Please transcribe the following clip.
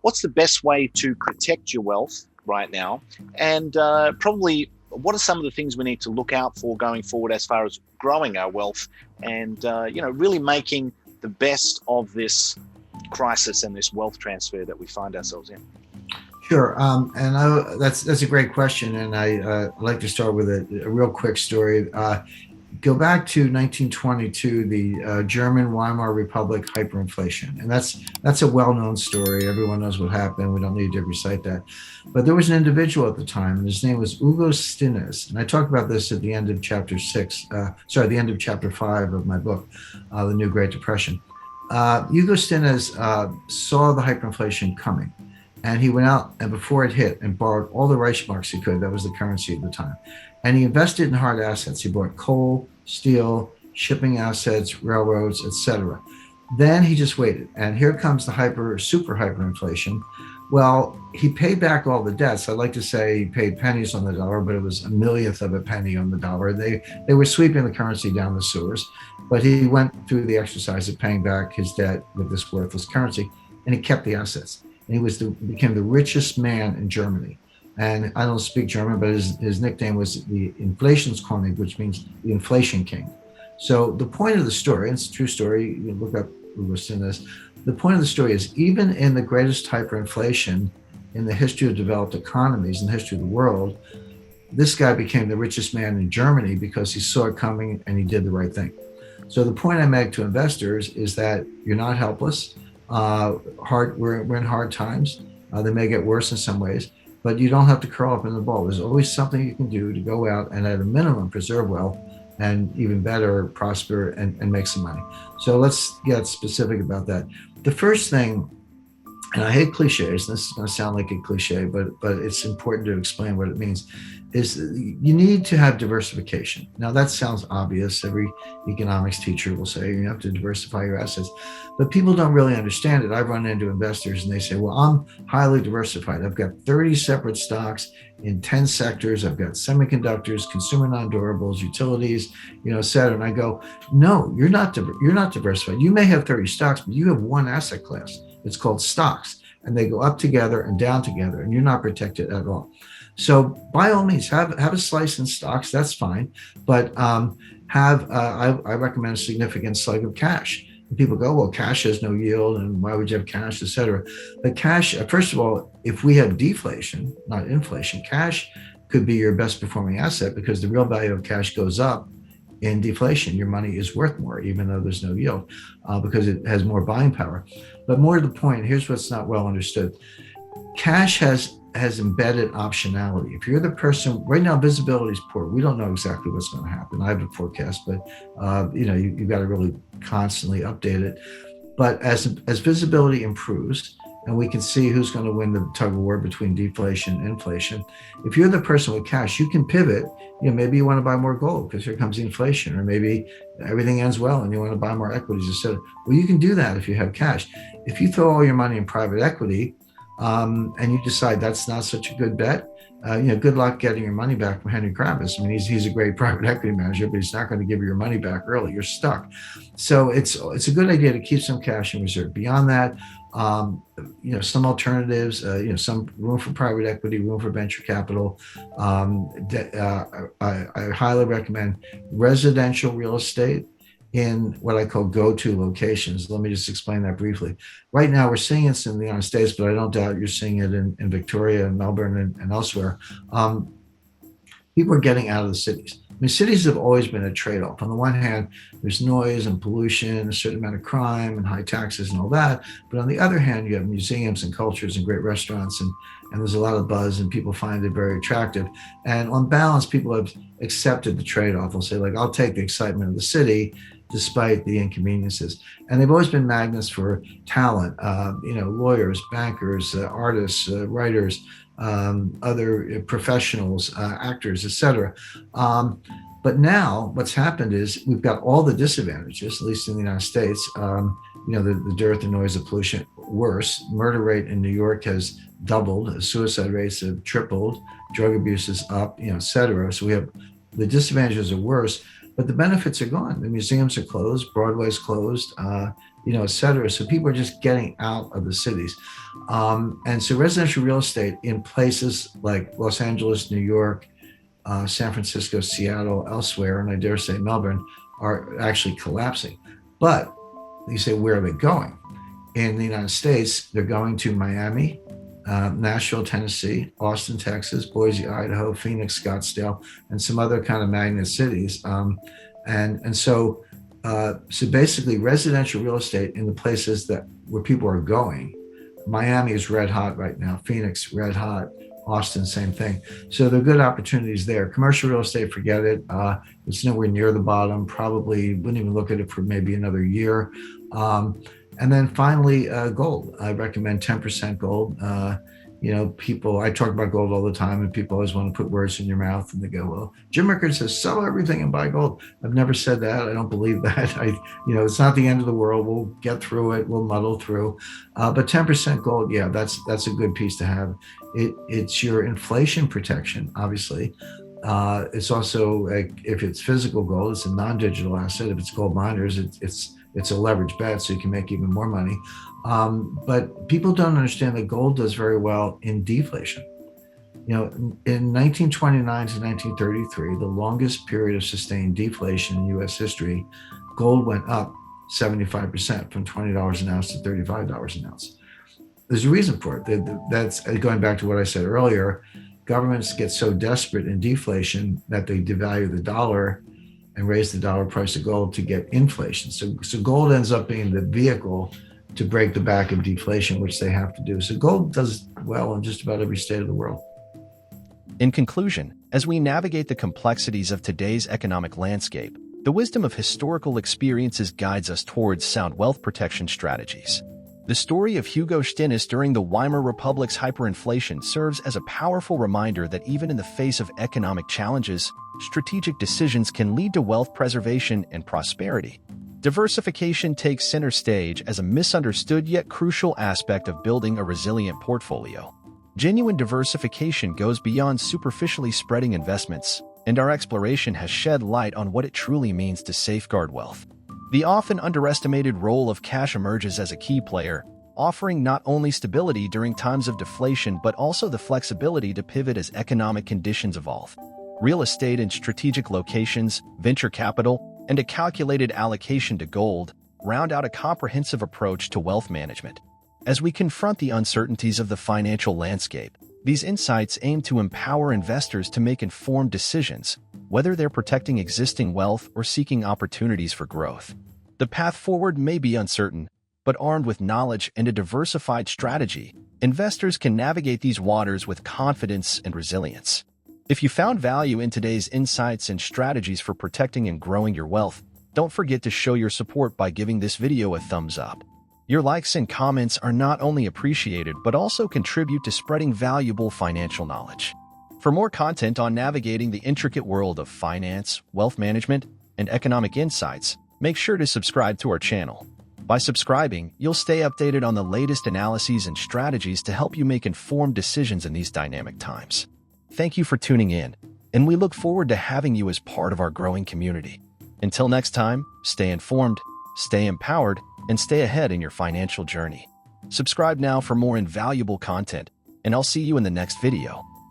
what's the best way to protect your wealth right now, and probably what are some of the things we need to look out for going forward as far as growing our wealth and really making the best of this crisis and this wealth transfer that we find ourselves in. Sure, that's a great question, and I like to start with a real quick story. Go back to 1922, the German Weimar Republic hyperinflation, and that's a well-known story. Everyone knows what happened. We don't need to recite that. But there was an individual at the time, and his name was Hugo Stinnes, and I talk about this at the end of chapter the end of chapter 5 of my book, The New Great Depression. Hugo Stinnes saw the hyperinflation coming. And he went out and before it hit and borrowed all the Reichsmarks he could. That was the currency at the time. And he invested in hard assets. He bought coal, steel, shipping assets, railroads, etc. Then he just waited. And here comes the super hyperinflation. Well, he paid back all the debts. I'd like to say he paid pennies on the dollar, but it was a millionth of a penny on the dollar. They were sweeping the currency down the sewers. But he went through the exercise of paying back his debt with this worthless currency, and he kept the assets. And he became the richest man in Germany. And I don't speak German, but his nickname was the Inflationskönig, which means the inflation king. So the point of the story, and it's a true story, you can look up Hugo Stinnes. The point of the story is even in the greatest hyperinflation in the history of developed economies, in the history of the world, this guy became the richest man in Germany because he saw it coming and he did the right thing. So the point I make to investors is that you're not helpless. We're in hard times. They may get worse in some ways, but you don't have to curl up in the ball. There's always something you can do to go out and at a minimum preserve wealth and even better prosper and make some money. So let's get specific about that. The first thing, and I hate cliches, this is going to sound like a cliche, but it's important to explain what it means, is you need to have diversification. Now that sounds obvious. Every economics teacher will say you have to diversify your assets, but people don't really understand it. I've run into investors and they say, well, I'm highly diversified. I've got 30 separate stocks in 10 sectors. I've got semiconductors, consumer non-durables, utilities, et cetera. And I go, no, you're not diversified. You may have 30 stocks, but you have one asset class. It's called stocks, and they go up together and down together, and you're not protected at all. So by all means, have a slice in stocks. That's fine, but I recommend a significant slug of cash. And people go, well, cash has no yield, and why would you have cash, et cetera? But cash, first of all, if we have deflation, not inflation, cash could be your best performing asset because the real value of cash goes up in deflation. Your money is worth more, even though there's no yield, because it has more buying power. But more to the point, here's what's not well understood. Cash has embedded optionality. If you're the person, right now visibility is poor. We don't know exactly what's going to happen. I have a forecast, but you've got to really constantly update it. But as visibility improves, and we can see who's going to win the tug of war between deflation and inflation, if you're the person with cash, you can pivot. Maybe you want to buy more gold because here comes inflation, or maybe everything ends well and you want to buy more equities instead. Well, you can do that if you have cash. If you throw all your money in private equity, and you decide that's not such a good bet, good luck getting your money back from Henry Kravis. I mean, he's a great private equity manager, but he's not going to give you your money back early. You're stuck. So it's a good idea to keep some cash in reserve. Beyond that, some alternatives, some room for private equity, room for venture capital. I highly recommend residential real estate in what I call go-to locations. Let me just explain that briefly. Right now, we're seeing it in the United States, but I don't doubt you're seeing it in Victoria and Melbourne and elsewhere. People are getting out of the cities. I mean, cities have always been a trade-off. On the one hand, there's noise and pollution, a certain amount of crime and high taxes and all that. But on the other hand, you have museums and cultures and great restaurants, and there's a lot of buzz, and people find it very attractive. And on balance, people have accepted the trade-off. They'll say, I'll take the excitement of the city despite the inconveniences. And they've always been magnets for talent, lawyers, bankers, artists, writers, other professionals, actors, etc. But now what's happened is we've got all the disadvantages, at least in the United States, the dearth and noise of pollution. Worse, murder rate in New York has doubled, suicide rates have tripled, drug abuse is up, et cetera. So we have the disadvantages are worse, but the benefits are gone. The museums are closed, Broadway's closed, et cetera. So people are just getting out of the cities. And so residential real estate in places like Los Angeles, New York, San Francisco, Seattle, elsewhere, and I dare say Melbourne, are actually collapsing. But you say, where are they going? In the United States, they're going to Miami, Nashville, Tennessee, Austin, Texas, Boise, Idaho, Phoenix, Scottsdale, and some other kind of magnet cities. So basically, residential real estate in the places where people are going. Miami is red hot right now. Phoenix, red hot. Austin, same thing. So there are good opportunities there. Commercial real estate, forget it. It's nowhere near the bottom. Probably wouldn't even look at it for maybe another year. And then finally, gold. I recommend 10% gold. People, I talk about gold all the time, and people always want to put words in your mouth, and they go, well, Jim Rickards says, sell everything and buy gold. I've never said that. I don't believe that. It's not the end of the world. We'll get through it. We'll muddle through. But 10% gold, yeah, that's a good piece to have. It's your inflation protection, obviously. It's also, if it's physical gold, it's a non-digital asset. If it's gold miners, it's a leverage bet, so you can make even more money. But people don't understand that gold does very well in deflation. In 1929 to 1933, the longest period of sustained deflation in U.S. history, gold went up 75%, from $20 an ounce to $35 an ounce. There's a reason for it. That's going back to what I said earlier. Governments get so desperate in deflation that they devalue the dollar and raise the dollar price of gold to get inflation. So gold ends up being the vehicle to break the back of deflation, which they have to do. So gold does well in just about every state of the world. In conclusion, as we navigate the complexities of today's economic landscape, the wisdom of historical experiences guides us towards sound wealth protection strategies. The story of Hugo Stinnes during the Weimar Republic's hyperinflation serves as a powerful reminder that even in the face of economic challenges, strategic decisions can lead to wealth preservation and prosperity. Diversification takes center stage as a misunderstood yet crucial aspect of building a resilient portfolio. Genuine diversification goes beyond superficially spreading investments, and our exploration has shed light on what it truly means to safeguard wealth. The often underestimated role of cash emerges as a key player, offering not only stability during times of deflation but also the flexibility to pivot as economic conditions evolve. Real estate in strategic locations, venture capital, and a calculated allocation to gold round out a comprehensive approach to wealth management. As we confront the uncertainties of the financial landscape, these insights aim to empower investors to make informed decisions, whether they're protecting existing wealth or seeking opportunities for growth. The path forward may be uncertain, but armed with knowledge and a diversified strategy, investors can navigate these waters with confidence and resilience. If you found value in today's insights and strategies for protecting and growing your wealth, don't forget to show your support by giving this video a thumbs up. Your likes and comments are not only appreciated but also contribute to spreading valuable financial knowledge. For more content on navigating the intricate world of finance, wealth management, and economic insights, make sure to subscribe to our channel. By subscribing, you'll stay updated on the latest analyses and strategies to help you make informed decisions in these dynamic times. Thank you for tuning in, and we look forward to having you as part of our growing community. Until next time, stay informed, stay empowered, and stay ahead in your financial journey. Subscribe now for more invaluable content, and I'll see you in the next video.